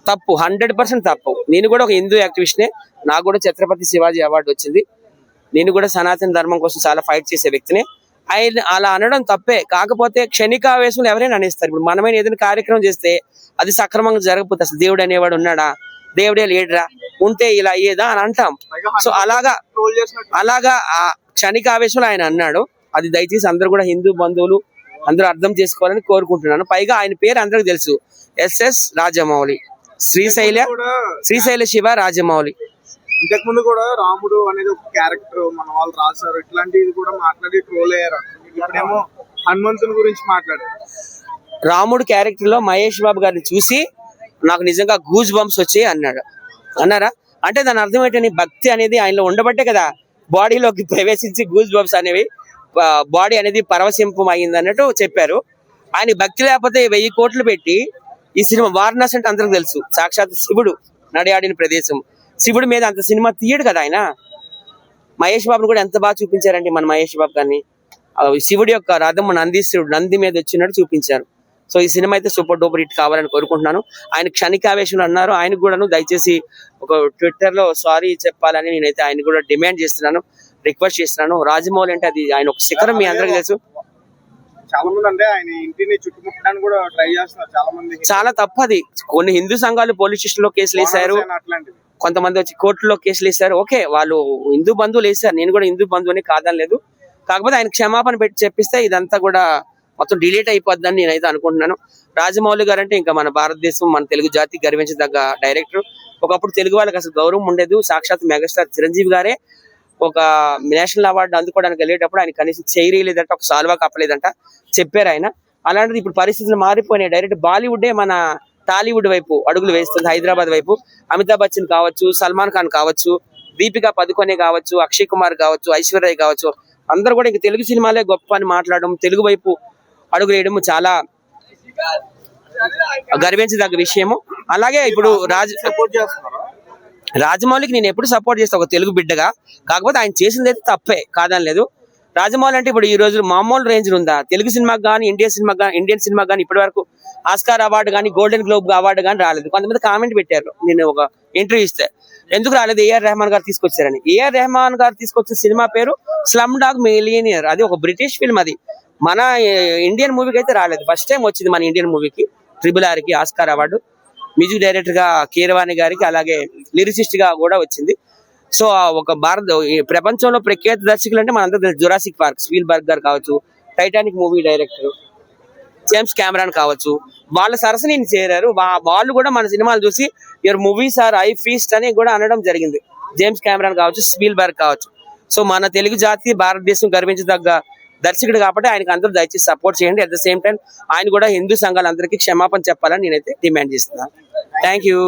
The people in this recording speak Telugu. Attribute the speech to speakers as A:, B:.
A: తప్పు 100% తప్పు. నేను కూడా ఒక హిందూ యాక్టివిస్ట్నే. నాకు కూడా ఛత్రపతి శివాజీ అవార్డు వచ్చింది. నేను కూడా సనాతన ధర్మం కోసం చాలా ఫైట్ చేసే వ్యక్తిని. ఆయన అలా అనడం తప్పే. కాకపోతే క్షణికావేశంలో ఎవరైనా అనేస్తారు. ఇప్పుడు మనమైన ఏదైనా కార్యక్రమం చేస్తే అది సక్రమంగా జరగకపోతే అసలు దేవుడు అనేవాడు ఉన్నాడా, దేవుడే లేడరా, ఉంటే ఇలా అయ్యేదా అని అంటాం. సో అలాగా ఆ క్షణికావేశంలో ఆయన అన్నాడు. అది దయచేసి అందరూ కూడా హిందూ బంధువులు అందరూ అర్థం చేసుకోవాలని కోరుకుంటున్నాను. పైగా ఆయన పేరు అందరికి తెలుసు, ఎస్ఎస్ రాజమౌళి, శ్రీశైల శివ రాజమౌళి.
B: ఇంతకు ముందు కూడా రాముడు అనేది ఒక క్యారెక్టర్ మన వాళ్ళు రాశారు, ఇట్లాంటిది కూడా మాట్లాడి ట్రోల్ అయ్యారు. ఇప్పుడేమో హనుమంతుని గురించి మాట్లాడారు.
A: రాముడు క్యారెక్టర్ లో మహేష్ బాబు గారిని చూసి నాకు నిజంగా గూజ్ బంప్స్ వచ్చి అన్నారా అంటే దాని అర్థం ఏంటని, భక్తి అనేది ఆయనలో ఉండబట్టే కదా బాడీలోకి ప్రవేశించి గూజ్ బంప్స్ అనేవి బాడీ అనేది పరవశింపం అయింది అన్నట్టు చెప్పారు. ఆయన భక్తి లేకపోతే 1000 కోట్లు పెట్టి ఈ సినిమా వారణాసి అంటే అందరికి తెలుసు, సాక్షాత్ శివుడు నడియాడిన ప్రదేశం. శివుడి మీద అంత సినిమా తీయడు కదా ఆయన. మహేష్ బాబుని కూడా ఎంత బాగా చూపించారండి మన మహేష్ బాబు గారిని. శివుడి యొక్క రథము నంది మీద వచ్చినట్టు చూపించారు. సో ఈ సినిమా అయితే సూపర్ డూపర్ హిట్ కావాలని కోరుకుంటున్నాను. ఆయన క్షణికావేశంలో అన్నారు. ఆయనకు కూడాను దయచేసి ఒక ట్విట్టర్ లో సారీ చెప్పాలని నేనైతే ఆయన కూడా డిమాండ్ చేస్తున్నాను, రిక్వెస్ట్ చేస్తున్నాను. రాజమౌళి అంటే అది ఆయన ఒక శిఖరం, మీ అందరికీ తెలుసు.
B: చాలా మంది అంటే ఆయన ఇంటిని చుట్టుముట్టడానికి కూడా ట్రై చేస్తున్నారు చాలా మంది.
A: చాలా తప్పది. కొన్ని హిందూ సంఘాలు పోలీస్ స్టేషన్ లో కేసులు వేశారు, కొంతమంది వచ్చి కోర్టులో కేసులు వేశారు. ఓకే, వాళ్ళు హిందూ బంధువులు వేశారు, నేను కూడా హిందూ బంధువుని కాదనలేదు. కాకపోతే ఆయన క్షమాపణ పెట్టి చెప్పిస్తే ఇదంతా కూడా మొత్తం డిలీట్ అయిపోద్దని నేనైతే అనుకుంటున్నాను. రాజమౌళి గారు అంటే ఇంకా మన భారతదేశం, మన తెలుగు జాతి గర్వించదగ్గ డైరెక్టర్. ఒకప్పుడు తెలుగు వాళ్ళకి అసలు గౌరవం ఉండేది. సాక్షాత్ మెగాస్టార్ చిరంజీవి గారే ఒక నేషనల్ అవార్డు అందుకోవడానికి వెళ్ళేటప్పుడు ఆయన కనీసం చేయలేదంట, ఒక సాల్వా కప్పలేదంట చెప్పారు ఆయన. అలాంటిది ఇప్పుడు పరిస్థితులు మారిపోయినాయి. డైరెక్ట్ బాలీవుడే మన టాలీవుడ్ వైపు అడుగులు వేస్తుంది, హైదరాబాద్ వైపు. అమితాబ్ బచ్చన్ కావచ్చు, సల్మాన్ ఖాన్ కావచ్చు, దీపికా పదుకొనే కావచ్చు, అక్షయ్ కుమార్ కావచ్చు, ఐశ్వర్య కావచ్చు, అందరూ కూడా ఇంక తెలుగు సినిమాలే గొప్ప అని మాట్లాడడం, తెలుగు వైపు అడుగు వేయడం చాలా గర్వించదగ్గ విషయము. అలాగే ఇప్పుడు రాజమౌళికి నేను ఎప్పుడు సపోర్ట్ చేస్తా ఒక తెలుగు బిడ్డగా. కాకపోతే ఆయన చేసింది అయితే తప్పే కాదని లేదు. రాజమౌళి అంటే ఇప్పుడు ఈ రోజు మామూలు రేంజ్ ఉందా తెలుగు సినిమాకి కానీ, ఇండియన్ సినిమా కానీ ఇప్పటి వరకు ఆస్కార్ అవార్డు కానీ, గోల్డెన్ గ్లోబ్ అవార్డు కానీ రాలేదు. కొంతమంది కామెంట్ పెట్టారు నేను ఒక ఇంటర్వ్యూ ఇస్తే, ఎందుకు రాలేదు, ఏఆర్ రెహమాన్ గారు తీసుకొచ్చారని. ఏఆర్ రెహమాన్ గారు తీసుకొచ్చిన సినిమా పేరు స్లమ్ డాగ్ మిలియనియర్. అది ఒక బ్రిటిష్ ఫిల్మ్. అది మన ఇండియన్ మూవీకి అయితే రాలేదు. ఫస్ట్ టైం వచ్చింది మన ఇండియన్ మూవీకి RRR Oscar award. Music director గా కీరవాణి గారికి, అలాగే లిరిసిస్ట్ గా కూడా వచ్చింది. సో ఒక ప్రపంచంలో ప్రఖ్యాత దర్శకులు అంటే మనందరూ జురాసిక్ పార్క్ స్పీల్బర్గ్ గారు కావచ్చు, Titanic movie director James Cameron కావచ్చు, వాళ్ళ సరసని చేరారు. వాళ్ళు కూడా మన సినిమాలు చూసి your movies are eye feast అని కూడా అనడం జరిగింది. జేమ్స్ కెమెరాన్ కావచ్చు, స్పీల్బర్గ్ కావచ్చు. సో మన తెలుగు జాతి భారతదేశం గర్వించదగ్గ దర్శకుడు కాబట్టి ఆయనకు అందరూ దయచేసి సపోర్ట్ చేయండి. అట్ ద సేమ్ టైం ఆయన కూడా హిందూ సంఘాలందరికీ క్షమాపణ చెప్పాలని నేనైతే డిమాండ్ చేస్తున్నాను. Thank you.